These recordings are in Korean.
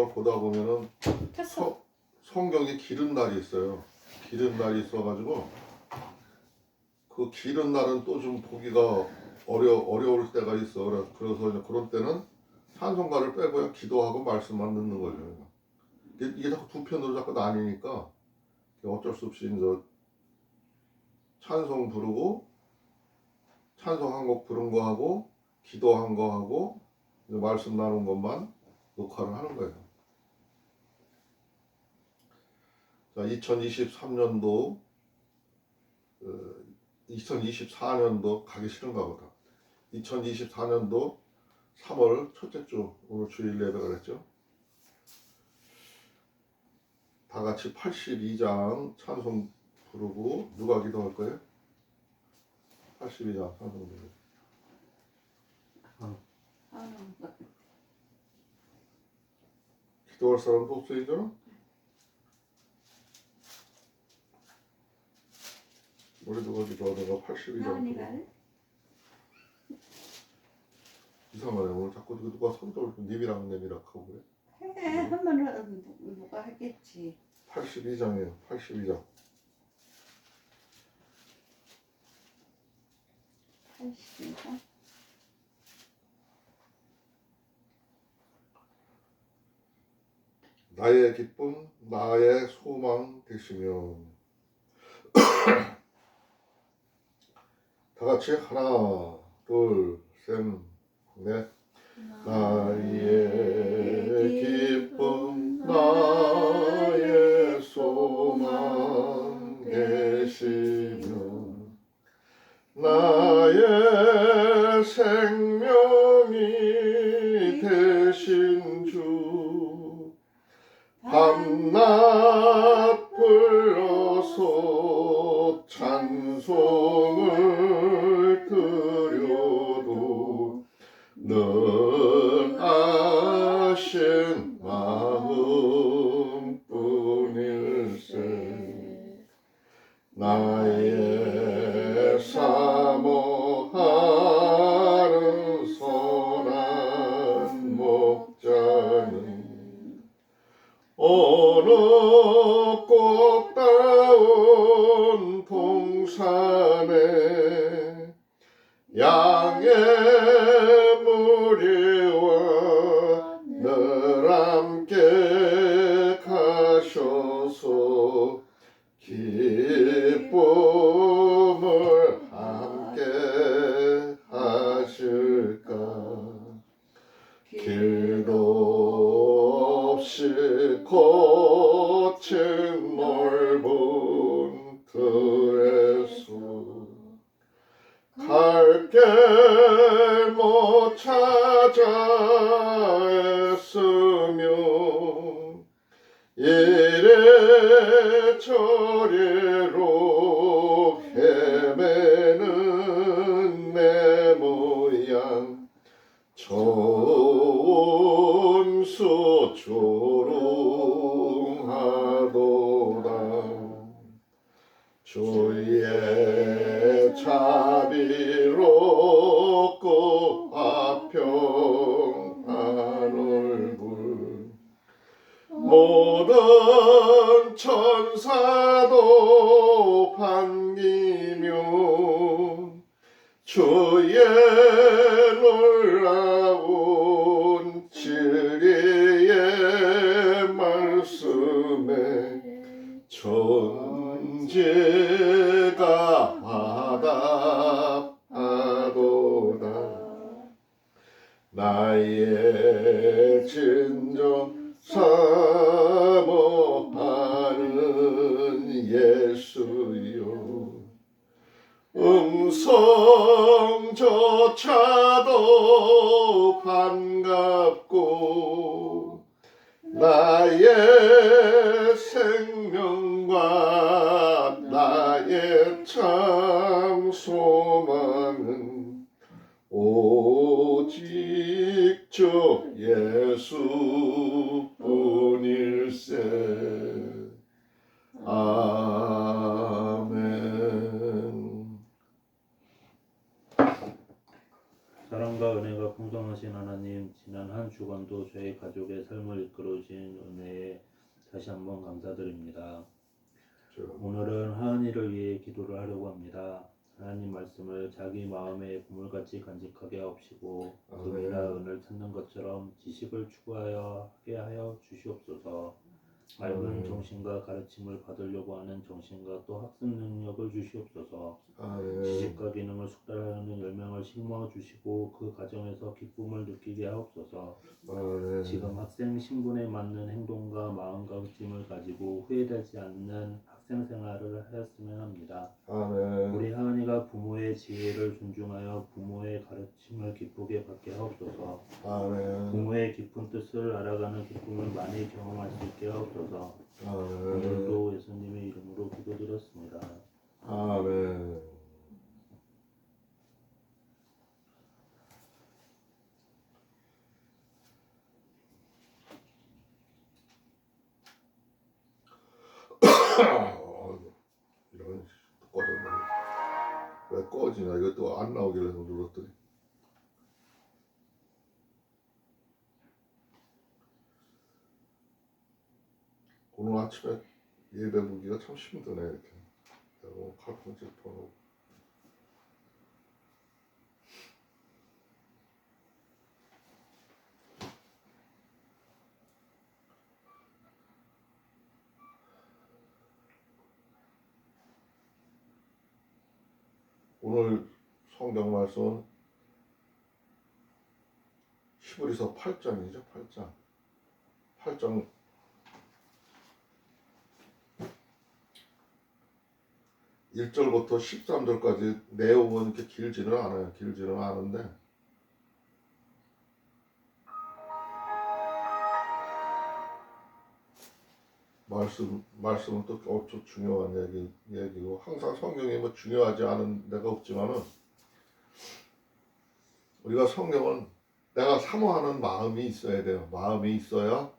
보다 보면은 됐어. 성경에 기른 날이 있어요. 기른 날이 있어가지고 그 기른 날은 또 좀 보기가 어려울 때가 있어. 그래서 이제 그런 때는 찬송가를 빼고 그냥 기도하고 말씀만 듣는 거죠. 이게 자꾸 두 편으로 자꾸 나뉘니까 어쩔 수 없이 이제 찬송 부르고 찬송 한 곡 부른 거 하고 기도한 거 하고 이제 말씀 나눈 것만 녹화를 하는 거예요. 자, 2023년도 2024년도 가기 싫은가 보다. 2024년도 3월 첫째 주 오늘 주일 예배가 그랬죠. 다 같이 82장 찬송 부르고 누가 기도할 거예요? 82장 찬송 부르고. 기도할 사람도 없어요 이제는? 우리 누가 기도하다가 82장 이상하네. 오늘 자꾸 누가 손도 님이랑 하고 그래. 해 하면은 누가 하겠지. 82장이에요. 82장. 80인가? 나의 기쁨, 나의 소망 되시며. 다 같이 하나, 둘, 셋, 넷. 나의 기쁨, 나의 소망 되시며 나의 생명이 되신 주 밤낮 불러서 찬송을 드려도 늘 아신 마음뿐일세. 나의 사모하는 선한 목자는 어느 꽃다운 동산에 양의 무리와 늘 함께 가셔서 기쁨을 함께 하실까. 길도 없이 거친 넓은 들에서 갈 길 못 찾아 애쓰며 이래저래로 헤매는 내 모양 전수 조롱하도다. 주의 자비롭고 화평한 얼굴 모든 천사도 반기며 주의 놀라운 진리의 말씀에 천지가 화답하도다. 나의 진정 사모하는 예수여 음성조차도 반갑고 나의 생명과 나의 참 소망은 오직 주 예수뿐일세. 아멘. 사랑과 은혜가 풍성하신 하나님, 지난 한 한 주간도 저희 가족의 삶을 이끌어주신 은혜에 다시 한번 감사드립니다. 오늘은 하은이를 위해 기도를 하려고 합니다. 하나님 말씀을 자기 마음에 보물같이 간직하게 하옵시고 금이나 은을 찾는 것처럼 지식을 추구하여 하게 하여 주시옵소서. 맑은 정신과 가르침을 받으려고 하는 정신과 또 학습 능력을 주시옵소서. 지식과 기능을 숙달하는 10명을 심어 주시고 그 과정에서 기쁨을 느끼게 하옵소서. 지금 학생 신분에 맞는 행동과 마음가짐을 가지고 후회되지 않는 학생 생활을 하였으면 합니다. 우리 하은이가 부모의 지혜를 존중하여 부모의 가르침을 기쁘게 받게 하옵소서. 부모의 깊은 뜻을 알아가는 기쁨을 많이 경험할 수 있게 하옵소서. 오늘도 예수님의 이름으로 기도드렸습니다. 아멘. 이런 꺼졌네. 왜 꺼지냐? 이것도 안 나오길래 눌렀더니. 오늘 아침에 예배 보기가 참 힘드네 이렇게. 내가 칼폰 짚어놓고. 오늘 성경 말씀은 히브리서 8장이죠. 8장 1절부터 13절까지 내용은 이렇게 길지는 않아요. 길지는 않은데 말씀은 또 엄청 중요한 얘기고 항상 성경이 뭐 중요하지 않은 데가 없지만은 우리가 성경은 내가 사모하는 마음이 있어야 돼요. 마음이 있어야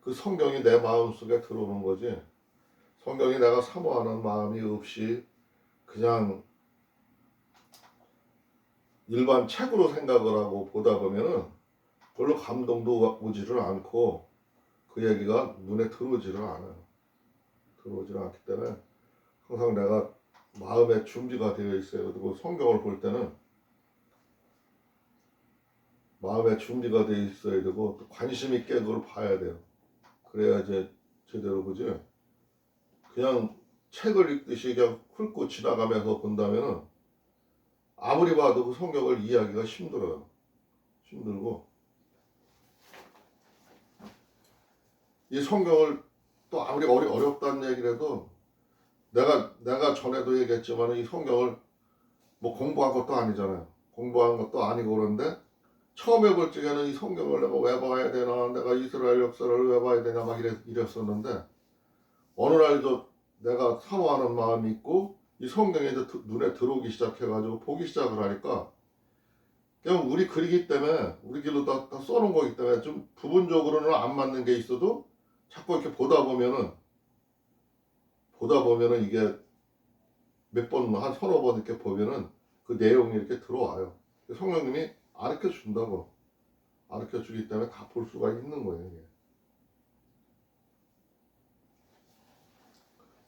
그 성경이 내 마음속에 들어오는 거지. 성경이 내가 사모하는 마음이 없이 그냥 일반 책으로 생각을 하고 보다 보면은 별로 감동도 오지를 않고 그 얘기가 눈에 들어오지를 않아요. 들어오지를 않기 때문에 항상 내가 마음의 준비가 되어 있어요. 그리고 성경을 볼 때는 마음의 준비가 되어 있어야 되고 또 관심 있게 그걸 봐야 돼요. 그래야 이제 제대로 보지. 그냥 책을 읽듯이 그냥 훑고 지나가면서 본다면은 아무리 봐도 그 성경을 이해하기가 힘들어요. 힘들고 이 성경을 또 아무리 어렵다는 얘기를 해도 내가 전에도 얘기했지만 이 성경을 뭐 공부한 것도 아니잖아요. 공부한 것도 아니고 그런데 처음에 볼 적에는 이 성경을 내가 왜 봐야 되나, 내가 이스라엘 역사를 왜 봐야 되나 막 이랬었는데 어느 날도 내가 사모하는 마음이 있고 이 성경이 이제 눈에 들어오기 시작해가지고 보기 시작을 하니까 그냥 우리 글이기 때문에 우리 길로 다 써놓은 거기 때문에 좀 부분적으로는 안 맞는 게 있어도 자꾸 이렇게 보다 보면은 이게 몇 번, 한 서너 번 이렇게 보면은 그 내용이 이렇게 들어와요. 성령님이 가르쳐 준다고. 가르쳐 주기 때문에 다 볼 수가 있는 거예요. 이게.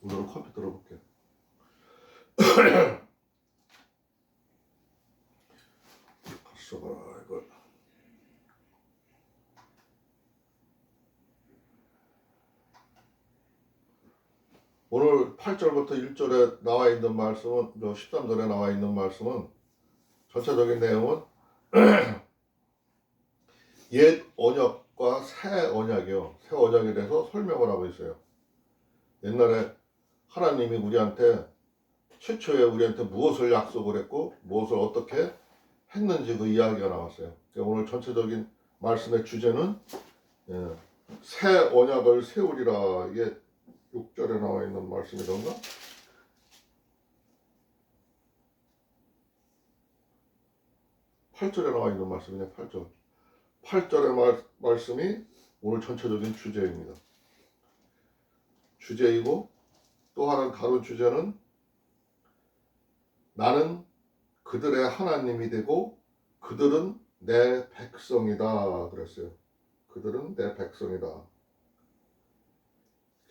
오늘은 컴퓨터로 볼게요. 써봐라 이걸. 오늘 8절부터 1절에 나와 있는 말씀은 13절에 나와 있는 말씀은 전체적인 내용은 옛 언약과 새 언약이요. 새 언약에 대해서 설명을 하고 있어요. 옛날에 하나님이 우리한테 최초에 우리한테 무엇을 약속을 했고 무엇을 어떻게 했는지 그 이야기가 나왔어요. 그러니까 오늘 전체적인 말씀의 주제는 새 언약을 세우리라. 이게 6절에 나와 있는 말씀이던가? 8절에 나와 있는 말씀이네. 8절. 8절의 말씀이 오늘 전체적인 주제입니다. 주제이고 또 하나 다른 주제는 나는 그들의 하나님이 되고 그들은 내 백성이다 그랬어요. 그들은 내 백성이다.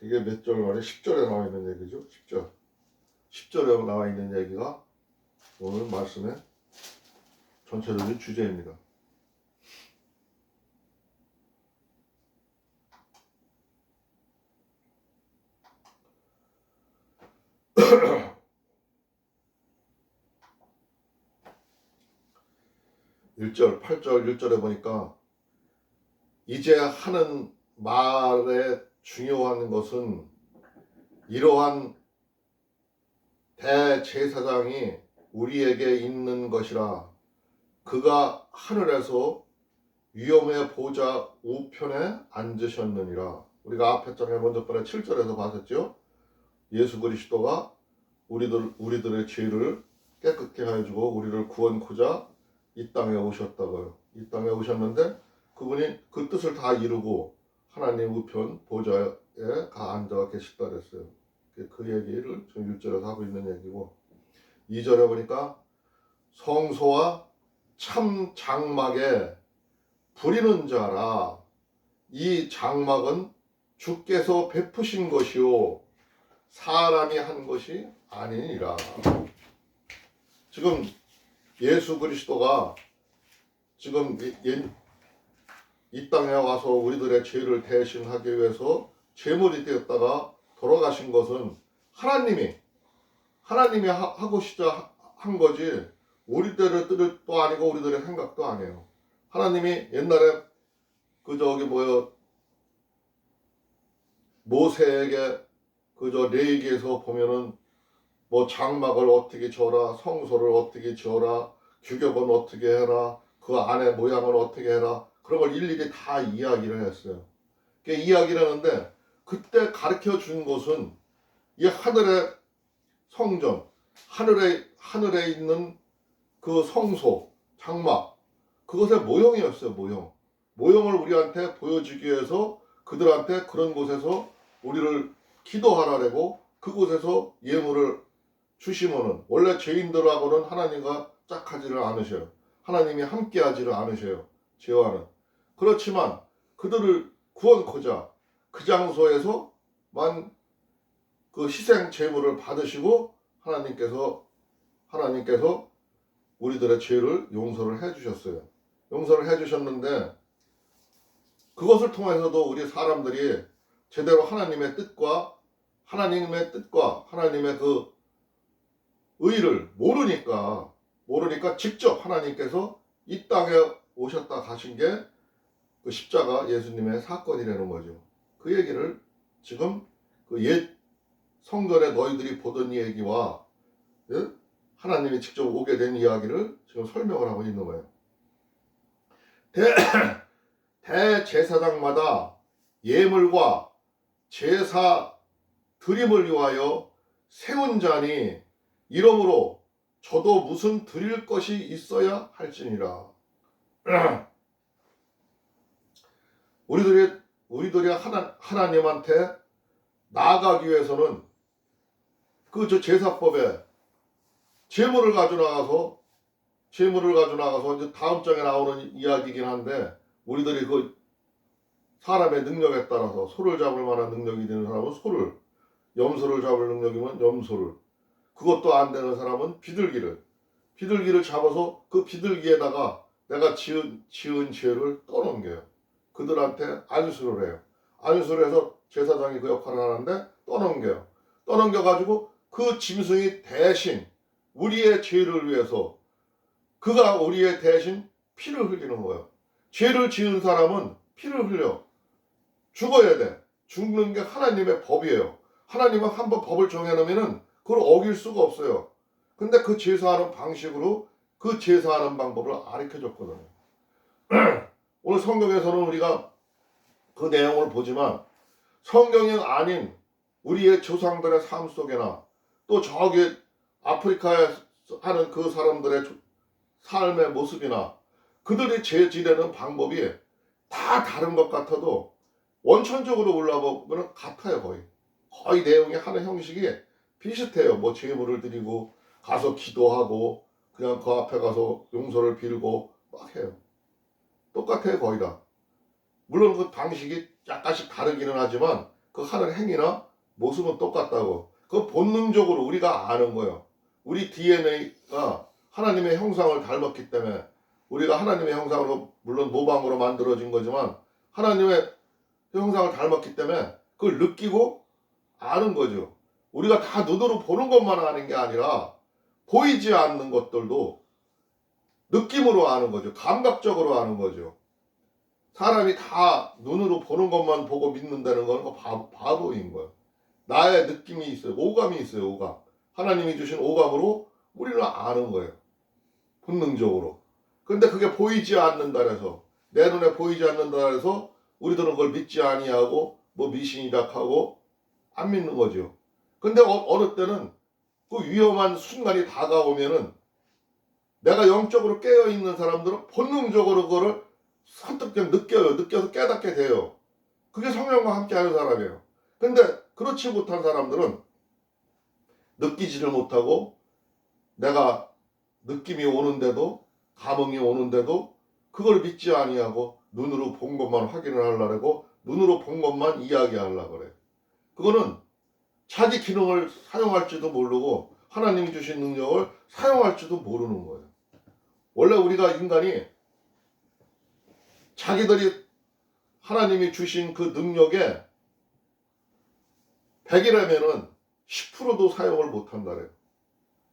이게 몇 절 말에 10절에 나와 있는 얘기죠. 10절. 10절에 나와 있는 얘기가 오늘 말씀의 전체적인 주제입니다. (1절) (8절) (1절에) 보니까 이제 하는 말의 중요한 것은 이러한 대제사장이 우리에게 있는 것이라. 그가 하늘에서 위엄의 보좌 우편에 앉으셨느니라. 우리가 앞에 장에 먼저 번에 7절에서 봤었죠. 예수 그리스도가 우리들의 죄를 깨끗게 해주고 우리를 구원코자 이 땅에 오셨다고요. 이 땅에 오셨는데 그분이 그 뜻을 다 이루고 하나님 우편 보좌에 가 앉아 계시다 그랬어요. 그 얘기를 지금 1절에서 하고 있는 얘기고, 2절에 보니까 성소와 참 장막에 부리는 자라. 이 장막은 주께서 베푸신 것이요 사람이 한 것이 아니니라. 지금 예수 그리스도가 지금 이 땅에 와서 우리들의 죄를 대신하기 위해서 제물이 되었다가 돌아가신 것은 하나님이 하고시자 한 거지 우리들의 뜻도 아니고 우리들의 생각도 아니에요. 하나님이 옛날에 모세에게 레위기에서 보면은 뭐 장막을 어떻게 지어라, 성소를 어떻게 지어라, 규격은 어떻게 해라, 그 안에 모양을 어떻게 해라, 그런 걸 일일이 다 이야기를 했어요. 이야기를 하는데 그때 가르쳐 준 것은 이 하늘의 성전, 하늘에 있는 그 성소, 장막, 그것의 모형이었어요. 모형을 우리한테 보여주기 위해서 그들한테 그런 곳에서 우리를 기도하라고 그곳에서 예물을 주시면은, 원래 죄인들하고는 하나님과 짝하지를 않으셔요. 하나님이 함께하지를 않으셔요. 죄와는. 그렇지만 그들을 구원코자 그 장소에서만 그 희생 제물을 받으시고 하나님께서 우리들의 죄를 용서를 해주셨어요. 용서를 해주셨는데 그것을 통해서도 우리 사람들이 제대로 하나님의 뜻과 하나님의 그 의를 모르니까 직접 하나님께서 이 땅에 오셨다 가신 게 그 십자가 예수님의 사건이라는 거죠. 그 얘기를 지금 그 옛 성전에 너희들이 보던 얘기와 하나님이 직접 오게 된 이야기를 지금 설명을 하고 있는 거예요. 대제사장마다 예물과 제사 드림을 위하여 세운 자니 이러므로 저도 무슨 드릴 것이 있어야 할지니라. 우리들이 하나님한테 나아가기 위해서는 그 제사법에 제물을 가지고 나가서 이제 다음 장에 나오는 이야기이긴 한데, 우리들이 그 사람의 능력에 따라서 소를 잡을 만한 능력이 되는 사람은 소를, 염소를 잡을 능력이면 염소를, 그것도 안 되는 사람은 비둘기를 잡아서 그 비둘기에다가 내가 지은 죄를 떠넘겨요. 그들한테 안수를 해요. 안수를 해서 제사장이 그 역할을 하는데 떠넘겨가지고 그 짐승이 대신 우리의 죄를 위해서 그가 우리의 대신 피를 흘리는 거예요. 죄를 지은 사람은 피를 흘려 죽어야 돼. 죽는 게 하나님의 법이에요. 하나님은 한번 법을 정해놓으면 그걸 어길 수가 없어요. 근데 그 제사하는 방식으로 그 제사하는 방법을 가르쳐줬거든요. 오늘 성경에서는 우리가 그 내용을 보지만 성경이 아닌 우리의 조상들의 삶 속에나 또 저기 아프리카에 하는 그 사람들의 삶의 모습이나 그들이 죄 지내는 방법이 다 다른 것 같아도 원천적으로 올라보면 같아요. 거의 내용이 하는 형식이 비슷해요. 뭐 제물을 드리고 가서 기도하고 그냥 그 앞에 가서 용서를 빌고 막 해요. 똑같아요. 거의 다. 물론 그 방식이 약간씩 다르기는 하지만 그 하는 행위나 모습은 똑같다고. 그 본능적으로 우리가 아는 거예요. 우리 DNA가 하나님의 형상을 닮았기 때문에 우리가 하나님의 형상으로 물론 모방으로 만들어진 거지만 하나님의 형상을 닮았기 때문에 그걸 느끼고 아는 거죠. 우리가 다 눈으로 보는 것만 아는 게 아니라 보이지 않는 것들도 느낌으로 아는 거죠. 감각적으로 아는 거죠. 사람이 다 눈으로 보는 것만 보고 믿는다는 건 바보인 거예요. 나의 느낌이 있어요. 오감이 있어요. 오감. 하나님이 주신 오감으로 우리는 아는 거예요. 본능적으로. 근데 그게 보이지 않는다 해서 내 눈에 보이지 않는다 해서 우리들은 그걸 믿지 아니하고 뭐 미신이다 하고 안 믿는 거죠. 근데 어느 때는 그 위험한 순간이 다가오면은 내가 영적으로 깨어있는 사람들은 본능적으로 그거를 선뜻 느껴요. 느껴서 깨닫게 돼요. 그게 성령과 함께 하는 사람이에요. 근데 그렇지 못한 사람들은 느끼지를 못하고 내가 느낌이 오는데도 감흥이 오는데도 그걸 믿지 아니하고 눈으로 본 것만 확인을 하려고 눈으로 본 것만 이야기하려고 그래. 그거는 자기 기능을 사용할지도 모르고 하나님이 주신 능력을 사용할지도 모르는 거예요. 원래 우리가 인간이 자기들이 하나님이 주신 그 능력에 100이라면은 10%도 사용을 못한다래요.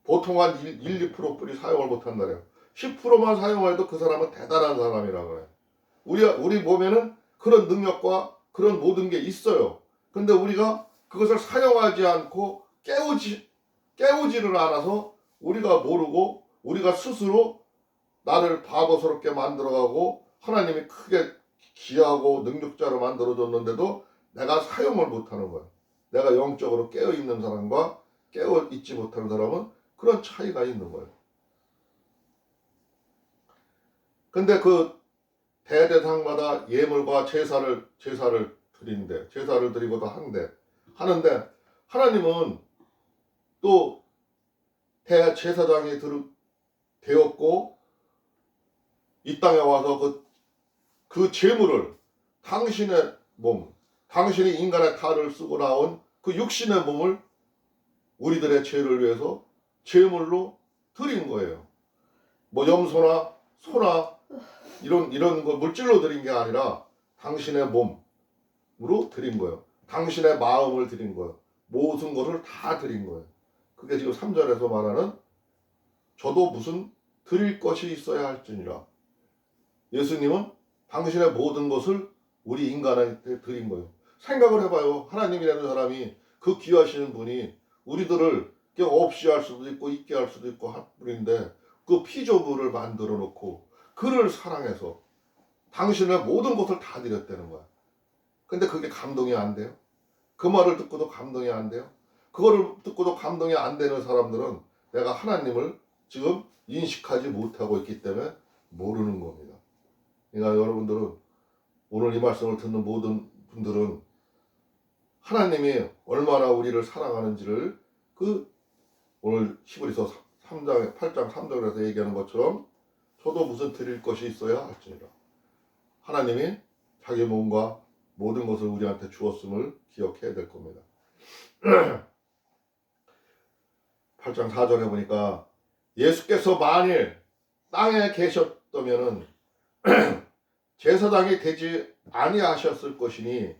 보통 한 1, 2%뿐이 사용을 못한다래요. 10%만 사용해도 그 사람은 대단한 사람이라고 해요. 우리 몸에는 그런 능력과 그런 모든 게 있어요. 근데 우리가 그것을 사용하지 않고 깨우지를 않아서 우리가 모르고 우리가 스스로 나를 바보스럽게 만들어가고 하나님이 크게 귀하고 능력자로 만들어줬는데도 내가 사용을 못하는 거야. 내가 영적으로 깨어있는 사람과 깨어있지 못하는 사람은 그런 차이가 있는 거예요. 근데 그 대대상마다 예물과 제사를 드린대. 제사를 드리고도 하는데 하나님은 또 대제사장이 되었고 이 땅에 와서 그 제물을 당신의 몸, 당신이 인간의 탈을 쓰고 나온 그 육신의 몸을 우리들의 죄를 위해서 제물로 드린 거예요. 뭐 염소나 소나 이런 거 물질로 드린 게 아니라 당신의 몸으로 드린 거예요. 당신의 마음을 드린 거예요. 모든 것을 다 드린 거예요. 그게 지금 3절에서 말하는 저도 무슨 드릴 것이 있어야 할지니라. 예수님은 당신의 모든 것을 우리 인간한테 드린 거예요. 생각을 해봐요. 하나님이라는 사람이 그 귀하신 분이 우리들을 그냥 없이 할 수도 있고 있게 할 수도 있고 할 뿐인데 그 피조물을 만들어 놓고 그를 사랑해서 당신의 모든 것을 다 드렸다는 거야. 근데 그게 감동이 안 돼요? 그 말을 듣고도 감동이 안 돼요? 그거를 듣고도 감동이 안 되는 사람들은 내가 하나님을 지금 인식하지 못하고 있기 때문에 모르는 겁니다. 그러니까 여러분들은 오늘 이 말씀을 듣는 모든 분들은 하나님이 얼마나 우리를 사랑하는지를 그 오늘 히브리서 8장 3절에서 얘기하는 것처럼 저도 무슨 드릴 것이 있어야 할지니라. 하나님이 자기 몸과 모든 것을 우리한테 주었음을 기억해야 될 겁니다. 8장 4절에 보니까 예수께서 만일 땅에 계셨다면은 제사장이 되지 아니하셨을 것이니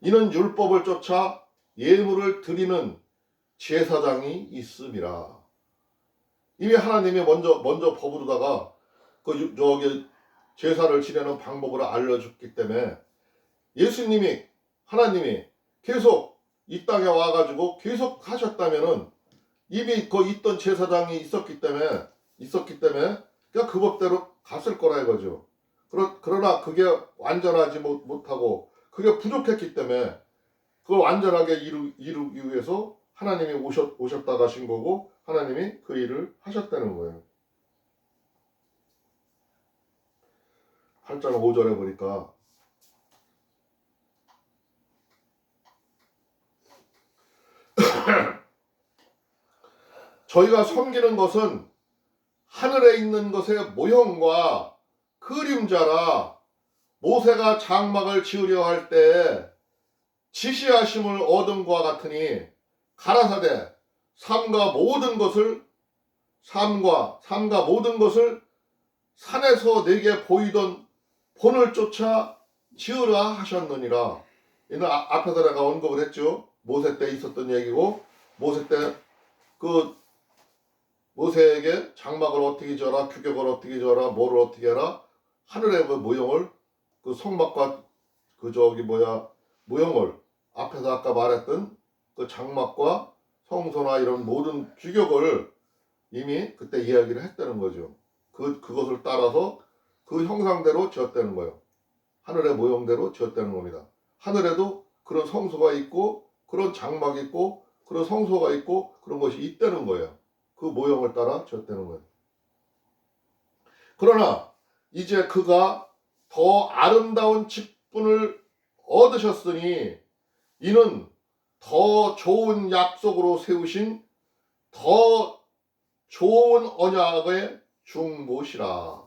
이는 율법을 쫓아 예물을 드리는 제사장이 있음이라. 이미 하나님이 먼저 법으로다가 저기 제사를 지내는 방법을 알려줬기 때문에 예수님이 하나님이 계속 이 땅에 와가지고 계속 하셨다면은 이미 그 있던 제사장이 있었기 때문에 그냥 그 법대로 갔을 거라 이거죠. 그러나 그게 완전하지 못하고 그게 부족했기 때문에 그걸 완전하게 이루기 위해서 하나님이 오셨다 가신 거고 하나님이 그 일을 하셨다는 거예요. 8장 5절에 보니까 저희가 섬기는 것은 하늘에 있는 것의 모형과 그림자라 모세가 장막을 지으려 할 때에 지시하심을 얻음과 같으니 가라사대 삼가 모든 것을 산에서 내게 보이던 본을 쫓아 지으라 하셨느니라. 이는 앞에서 내가 언급을 했죠. 모세 때 있었던 얘기고, 모세 때 모세에게 장막을 어떻게 지어라, 규격을 어떻게 지어라, 뭐를 어떻게 해라, 하늘의 그 모형을, 그 성막과 모형을, 앞에서 아까 말했던 그 장막과 성소나 이런 모든 규격을 이미 그때 이야기를 했다는 거죠. 그것을 따라서 그 형상대로 지었다는 거예요. 하늘의 모형대로 지었다는 겁니다. 하늘에도 그런 성소가 있고, 그런 장막이 있고, 그런 성소가 있고, 그런 것이 있다는 거예요. 그 모형을 따라 지었다는 거예요. 그러나 이제 그가 더 아름다운 직분을 얻으셨으니 이는 더 좋은 약속으로 세우신 더 좋은 언약의 중못이라.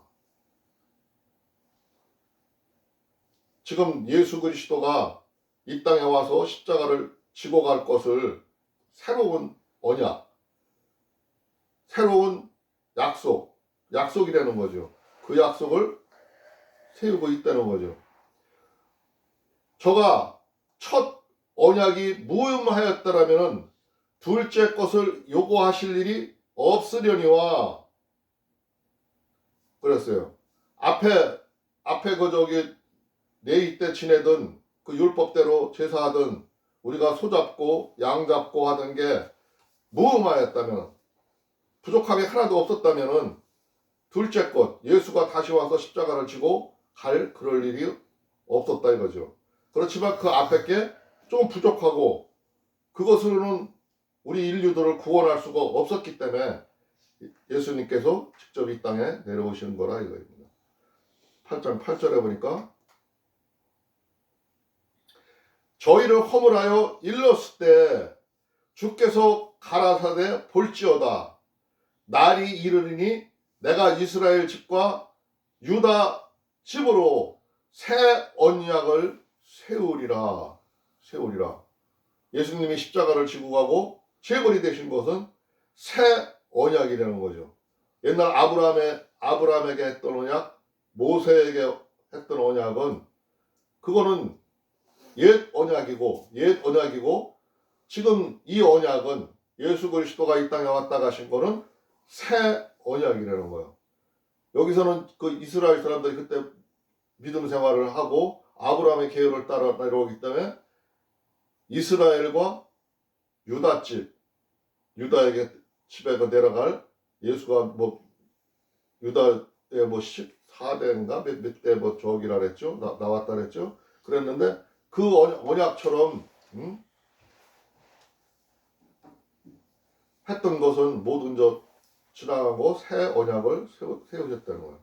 지금 예수 그리스도가 이 땅에 와서 십자가를 지고 갈 것을 새로운 언약, 새로운 약속이라는 거죠. 그 약속을 세우고 있다는 거죠. 저가 첫 언약이 무효하였더라면 둘째 것을 요구하실 일이 없으려니와 그랬어요. 앞에 내이 때 지내던 그 율법대로 제사하던 우리가 소잡고 양 잡고 하던 게 무음하였다면, 부족함이 하나도 없었다면은 둘째 것, 예수가 다시 와서 십자가를 지고 갈 그럴 일이 없었다 이거죠. 그렇지만 그 앞에 게 좀 부족하고 그것으로는 우리 인류들을 구원할 수가 없었기 때문에 예수님께서 직접 이 땅에 내려오시는 거라 이거입니다. 8장 8절에 보니까 저희를 허물하여 일렀을 때 주께서 가라사대 볼지어다 날이 이르리니 내가 이스라엘 집과 유다 집으로 새 언약을 세우리라. 예수님이 십자가를 지고 가고 제물이 되신 것은 새 언약이라는 거죠. 옛날 아브라함에게 했던 언약, 모세에게 했던 언약은 그거는 옛 언약이고 지금 이 언약은 예수 그리스도가 이 땅에 왔다 가신 거는 새 언약이라는 거예요. 여기서는 그 이스라엘 사람들이 그때 믿음 생활을 하고 아브라함의 계율을 따라 내려오기 때문에 이스라엘과 유다에게 집에 내려갈 예수가 유다의 14대인가 몇 대 저기라 그랬죠. 나왔다 그랬죠. 그랬는데 그 언약처럼 했던 것은 모든 지나가고 새 언약을 세우셨다는 거예요.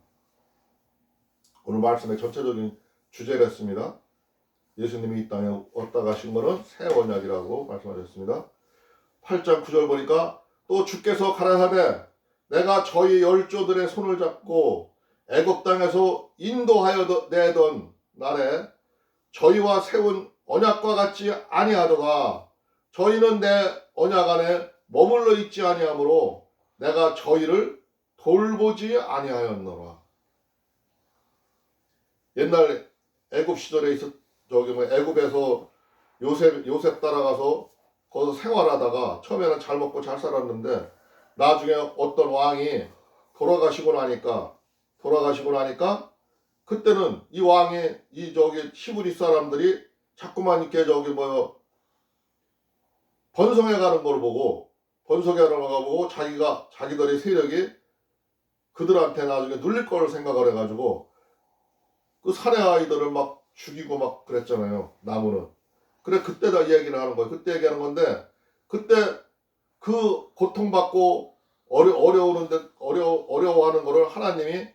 오늘 말씀의 전체적인 주제였습니다. 예수님이 이 땅에 왔다 가신 것은 새 언약이라고 말씀하셨습니다. 8장 9절 보니까 또 주께서 가라사대 내가 저희 열조들의 손을 잡고 애굽 땅에서 인도하여 내던 날에 저희와 세운 언약과 같지 아니하도다. 저희는 내 언약 안에 머물러 있지 아니하므로 내가 저희를 돌보지 아니하였노라. 옛날 애굽 시절에 애굽에서 요셉 따라가서 거기서 생활하다가 처음에는 잘 먹고 잘 살았는데 나중에 어떤 왕이 돌아가시고 나니까 그때는 이 왕이 히브리 사람들이 자꾸만 이렇게 번성해 가는 걸 보고 자기들의 세력이 그들한테 나중에 눌릴 걸 생각을 해가지고 그 사내 아이들을 막 죽이고 막 그랬잖아요. 나무는. 그래 그때다 이야기를 하는 거예요. 그때 얘기하는 건데 그때 그 고통받고 어려워하는 거를 하나님이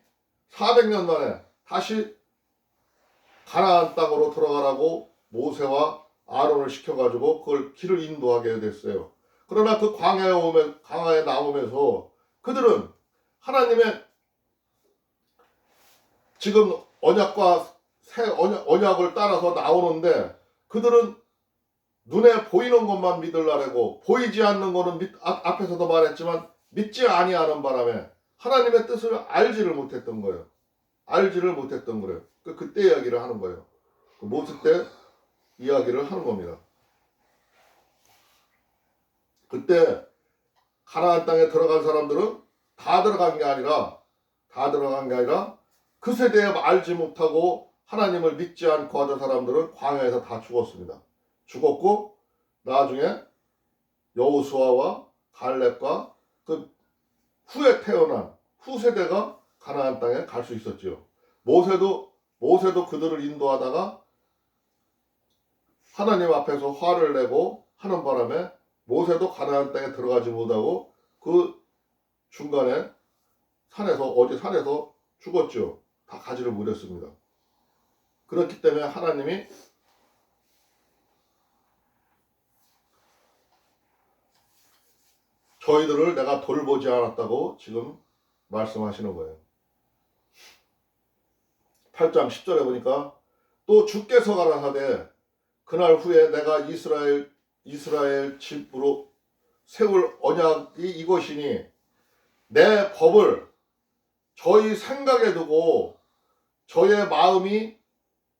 400년 만에 다시 가나안 땅으로 돌아가라고 모세와 아론을 시켜가지고 그걸 길을 인도하게 됐어요. 그러나 그 광야에 나오면서 그들은 하나님의 지금 언약과 새 언약을 따라서 나오는데 그들은 눈에 보이는 것만 믿으려고 보이지 않는 거는 앞에서도 말했지만 믿지 아니하는 바람에 하나님의 뜻을 알지를 못했던 거예요. 알지를 못했던 거예요. 그때 이야기를 하는 거예요. 모세 때 이야기를 하는 겁니다. 그때 가나안 땅에 들어간 사람들은 다 들어간 게 아니라 그 세대에 알지 못하고 하나님을 믿지 않고 하던 사람들은 광야에서 다 죽었습니다. 죽었고 나중에 여호수아와 갈렙과 그 후에 태어난 후세대가 가나안 땅에 갈 수 있었지요. 모세도 그들을 인도하다가 하나님 앞에서 화를 내고 하는 바람에 모세도 가나안 땅에 들어가지 못하고 그 중간에 산에서 죽었죠. 다 가지를 못했습니다. 그렇기 때문에 하나님이 저희들을 내가 돌보지 않았다고 지금 말씀하시는 거예요. 8장 10절에 보니까 또 주께서 가라사대 그날 후에 내가 이스라엘 집으로 세울 언약이 이것이니 내 법을 저희 생각에 두고 저의 마음이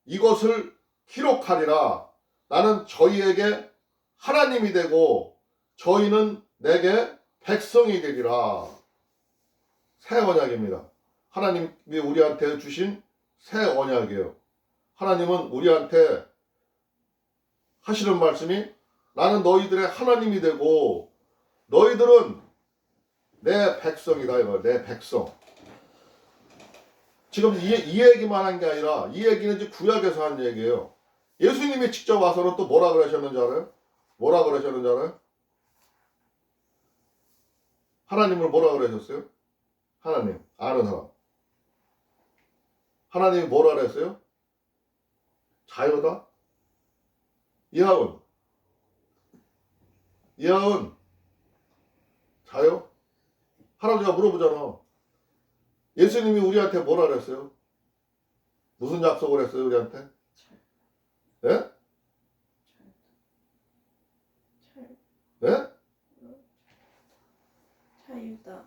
이것을 기록하리라. 나는 저희에게 하나님이 되고 저희는 내게 백성이 되리라. 새 언약입니다. 하나님이 우리한테 주신 새 언약이에요. 하나님은 우리한테 하시는 말씀이 나는 너희들의 하나님이 되고 너희들은 내 백성이다. 이거 내 백성. 지금 이 얘기만 한 게 아니라 이 얘기는 이제 구약에서 한 얘기예요. 예수님이 직접 와서는 또 뭐라 그러셨는지 알아요? 뭐라 그러셨는지 알아요? 하나님을 뭐라 그러셨어요? 하나님 아는 사람. 하나님이 뭐라 그랬어요? 자유다? 이하은 자유? 할아버지가 물어보잖아. 예수님이 우리한테 뭐라 그랬어요? 무슨 약속을 했어요 우리한테? 예? 예? 자유다.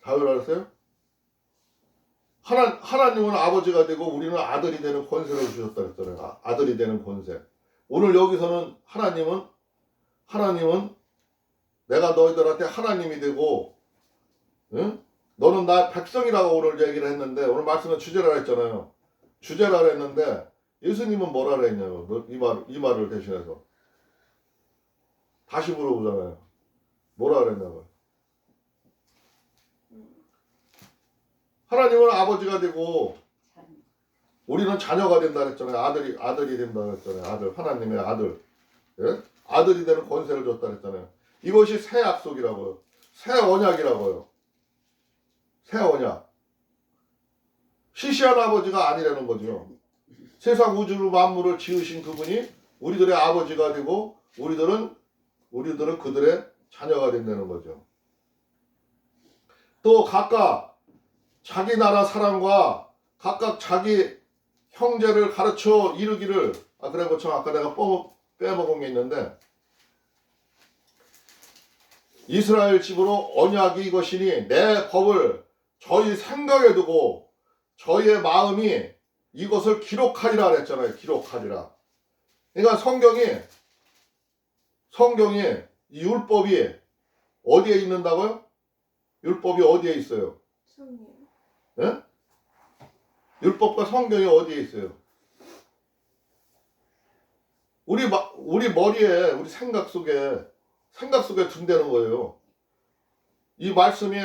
자유라 그랬어요? 하나님은 아버지가 되고 우리는 아들이 되는 권세를 주셨다 그랬잖아요. 아들이 되는 권세. 오늘 여기서는 하나님은 내가 너희들한테 하나님이 되고 응? 너는 나 백성이라고 오늘 얘기를 했는데 오늘 말씀은 주제라 했잖아요. 주제라 했는데 예수님은 뭐라 그랬냐고 이 말을 대신해서 다시 물어보잖아요. 뭐라 그랬냐고. 하나님은 아버지가 되고 우리는 자녀가 된다 그랬잖아요. 아들이 된다 그랬잖아요. 아들 하나님의 아들. 예? 아들이 되는 권세를 줬다 그랬잖아요. 이것이 새 약속이라고요. 새 언약이라고요. 새 언약. 시시한 아버지가 아니라는 거죠. 세상 우주 만물을 지으신 그분이 우리들의 아버지가 되고 우리들은 그들의 자녀가 된다는 거죠. 또 각각 자기 나라 사람과 각각 자기 형제를 가르쳐 이르기를 그리고 저 아까 내가 빼먹은 게 있는데 이스라엘 집으로 언약이 이것이니 내 법을 저희 생각에 두고 저희의 마음이 이것을 기록하리라 그랬잖아요. 기록하리라. 그러니까 성경이 이 율법이 어디에 있는다고요? 율법이 어디에 있어요? 성경. 예? 율법과 성경이 어디에 있어요? 우리 머리에 우리 생각 속에 둔다는 거예요. 이 말씀이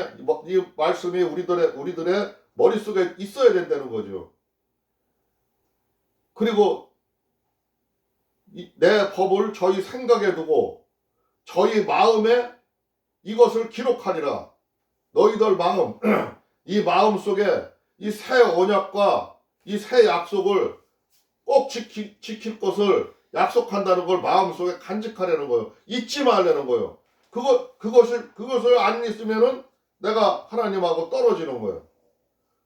우리들의 머릿속에 있어야 된다는 거죠. 그리고 내 법을 저희 생각에 두고 저희 마음에 이것을 기록하리라. 너희들 마음 이 마음 속에 이 새 언약과 이 새 약속을 꼭 지킬 것을 약속한다는 걸 마음속에 간직하려는 거예요. 잊지 말라는 거예요. 그것을 안 있으면은 내가 하나님하고 떨어지는 거예요.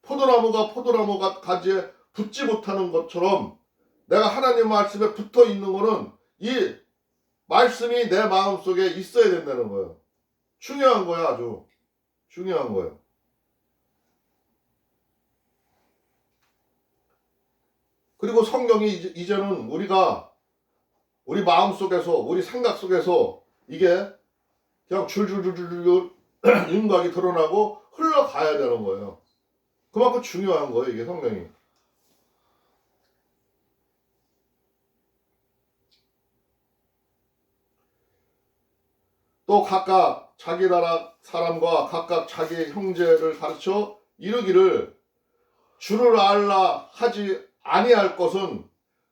포도나무가 가지에 붙지 못하는 것처럼 내가 하나님 말씀에 붙어 있는 거는 이 말씀이 내 마음속에 있어야 된다는 거예요. 중요한 거야. 아주 중요한 거예요. 그리고 성경이 이제는 우리가 우리 마음속에서 우리 생각 속에서 이게 그냥 줄줄줄줄줄 윤곽이 드러나고 흘러가야 되는 거예요. 그만큼 중요한 거예요. 이게 성경이. 또 각각 자기 나라 사람과 각각 자기 형제를 가르쳐 이르기를 주를 알라 하지 아니할 것은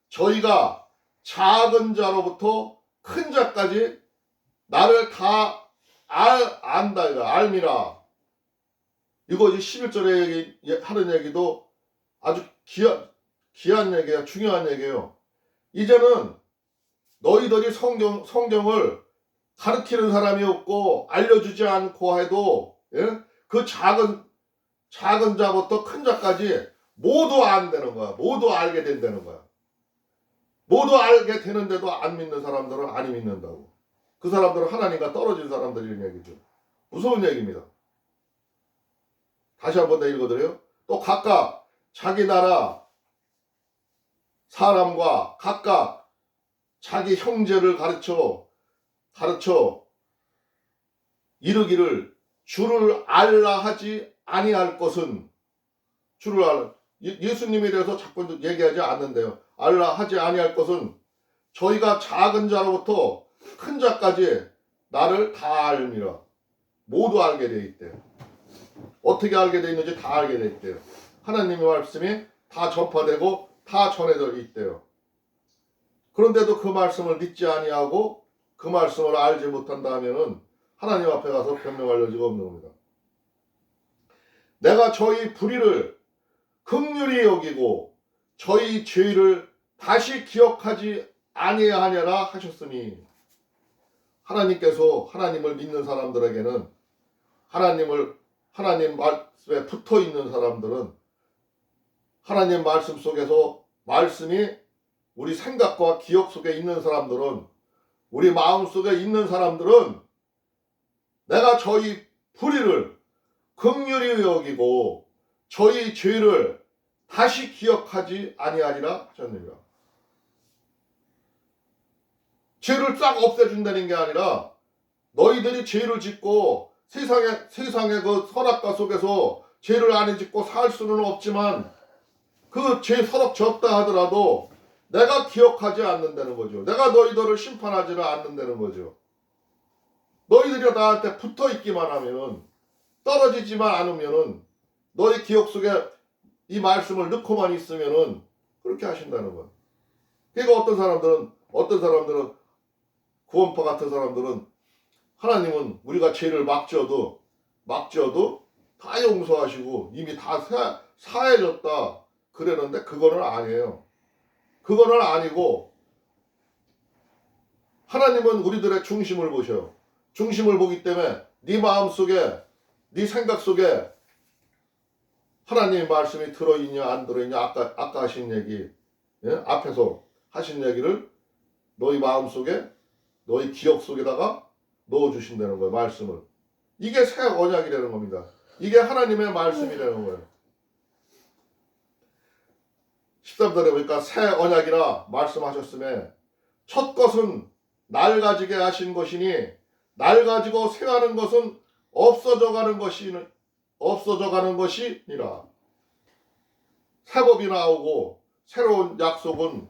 저희가 작은 자로부터 큰 자까지 나를 다 안다 이거 알미라. 이거 이제 11절에 하는 얘기도 아주 귀한 얘기야. 중요한 얘기예요. 이제는 너희들이 성경을 가르치는 사람이 없고 알려주지 않고 해도 그 작은 자부터 큰 자까지 모두 안되는 거야. 모두 알게 된다는 거야. 모두 알게 되는데도 안 믿는 사람들은 안 믿는다고. 그 사람들은 하나님과 떨어진 사람들이라는 얘기죠. 무서운 얘기입니다. 다시 한번 더 읽어드려요. 또 각각 자기 나라 사람과 각각 자기 형제를 가르쳐 이르기를 주를 알라 하지 아니할 것은 주를 알라. 예수님에 대해서 자꾸 얘기하지 않는데요. 알라 하지 아니할 것은 저희가 작은 자로부터 큰 자까지 나를 다 알미라. 모두 알게 돼 있대요. 어떻게 알게 돼 있는지 다 알게 돼 있대요. 하나님의 말씀이 다 전파되고 다 전해져 있대요. 그런데도 그 말씀을 믿지 아니하고 그 말씀을 알지 못한다 하면은 하나님 앞에 가서 변명할 여지가 없는 겁니다. 내가 저희 불의를 긍휼히 여기고 저희 죄를 다시 기억하지 아니하냐라 하셨으니 하나님께서 하나님을 믿는 사람들에게는 하나님 말씀에 붙어 있는 사람들은 하나님 말씀 속에서 말씀이 우리 생각과 기억 속에 있는 사람들은 우리 마음 속에 있는 사람들은 내가 저희 불의를 긍휼히 여기고 저희 죄를 다시 기억하지 아니하리라 하셨느니라. 죄를 싹 없애준다는 게 아니라 너희들이 죄를 짓고 세상의 그 선악과 속에서 죄를 안 짓고 살 수는 없지만 그 죄 서럽 졌다 하더라도 내가 기억하지 않는다는 거죠. 내가 너희들을 심판하지는 않는다는 거죠. 너희들이 나한테 붙어 있기만 하면은 떨어지지만 않으면은 너희 기억 속에 이 말씀을 넣고만 있으면은 그렇게 하신다는 거예요. 그러니까 어떤 사람들은 구원파 같은 사람들은 하나님은 우리가 죄를 막 지어도 다 용서하시고 이미 다 사해졌다 그랬는데 그거는 아니에요. 그거는 아니고 하나님은 우리들의 중심을 보셔요. 중심을 보기 때문에 네 마음속에 네 생각 속에 하나님의 말씀이 들어있냐 안 들어있냐 아까 하신 얘기 앞에서 하신 얘기를 너희 마음속에 너희 기억 속에다가 넣어주신다는 거예요. 말씀을. 이게 새 언약이라는 겁니다. 이게 하나님의 말씀이라는 거예요. 13절에 보니까 새 언약이라 말씀하셨음에 첫 것은 날 가지게 하신 것이니 날 가지고 생하는 것은 없어져 가는 것이니라. 새 법이 나오고 새로운 약속은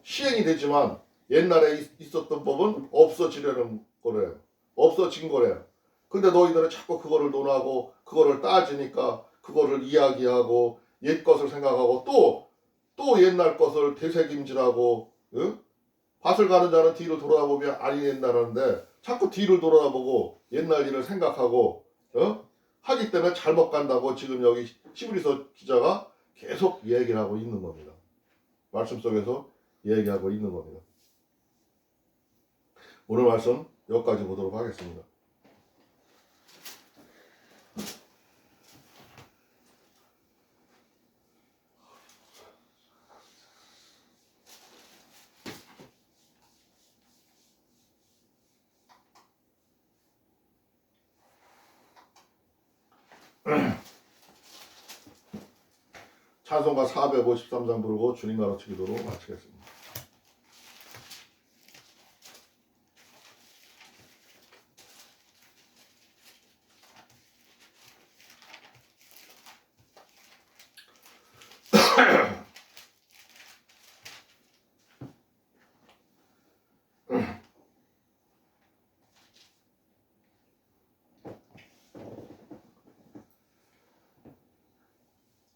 시행이 되지만 옛날에 있었던 법은 없어지려는 거래요. 없어진 거래요. 근데 너희들은 자꾸 그거를 논하고 그거를 따지니까 그거를 이야기하고 옛 것을 생각하고 또 옛날 것을 되새김질하고 밭을 가는 자는 뒤를 돌아보면 아니 옛날하는데 자꾸 뒤를 돌아보고 옛날 일을 생각하고 하기 때문에 잘못 간다고 지금 여기 히브리서 기자가 계속 얘기를 하고 있는 겁니다. 말씀 속에서 얘기하고 있는 겁니다. 오늘 말씀 여기까지 보도록 하겠습니다. 찬송가 453장 부르고 주님 가르치 기도로 마치겠습니다.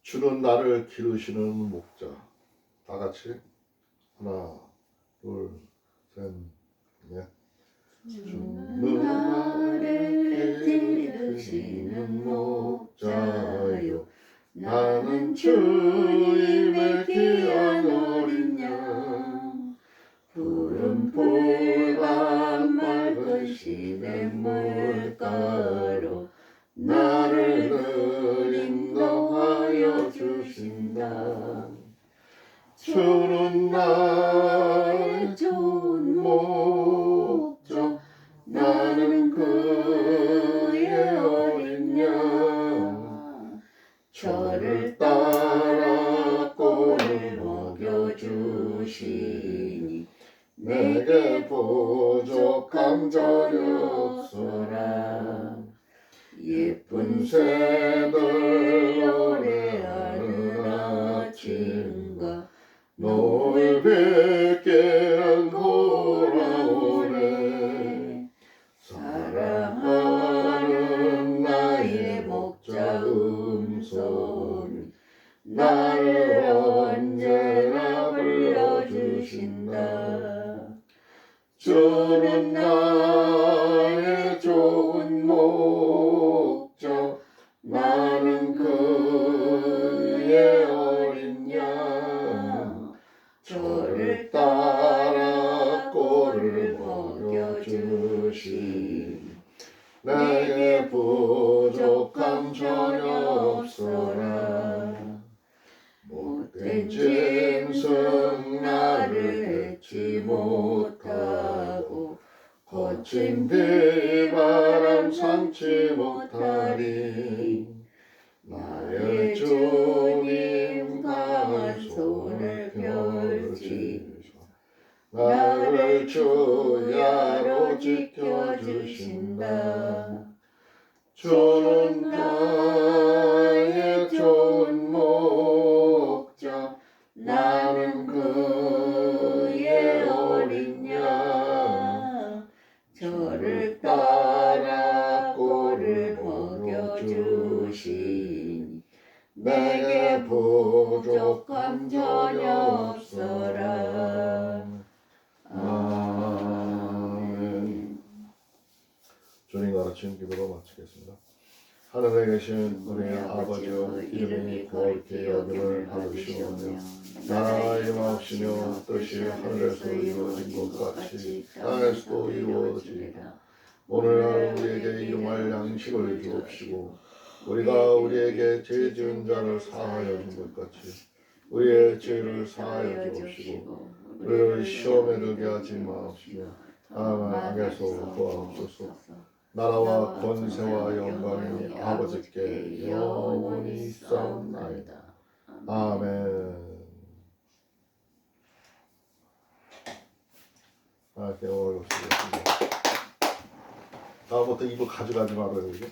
주는 나를 기르시는 목자. 다 같이 하나, 둘, 셋, 넷. 주는 나를 기르시는 목자요. 나는 주님의 귀한 어린 양. 푸른 풀과 맑은 시냇 물가로 나를 늘 인도하여 주신다. 주는 나의 좋은 목자. 나는 그의 어린 양. 저를 따라 꼴을 먹여주시니 내게 부족함 전혀 없어라. 예쁜 새들 노래하는 아침과 노을 뵙게 돌아오네. 사랑하는 나의 목자 음성이 나를 언제나 불러주신다. 주는 나의 좋은 목자. 나는 그의 어린 양. 저를 따라 꼴을 먹여주시니 내게 부족함 전혀 없어라. 못된 짐승 나를 해치 못하고 거친 비바람 삼지 못하리. 나의 주님 강한 손을 펼치사 나를 주야로 지켜주신다. 주는 나의 좋은 목자. 나는 그의 어린 양. 저를 따라 꼴을 먹여주시니 내게 부족함 전혀 없어라. 아멘. 주님 가르친 기도로 마치겠습니다. 하늘에 계신 우리 아버지여, 이름이 거룩히 여김을 받으시오며 나라가 임하옵시며 뜻이 하늘에서 이루어진 것 같이 땅에서도 이루어지리라. 오늘날 우리에게 일용할 양식을 주옵시고 우리가 우리에게 죄 지은 자를 사하여 준 것 같이 우리의 죄를 사하여 주옵시고 우리를 시험에 들게 하지 마옵시고 다만 악에서 구하옵소서. 나라와 권세와 영광이 아버지께 영원히 있사옵나이다. 아멘. 이렇게 어렵습니다. 다음부터 입을 가져가지 말아요. 이게.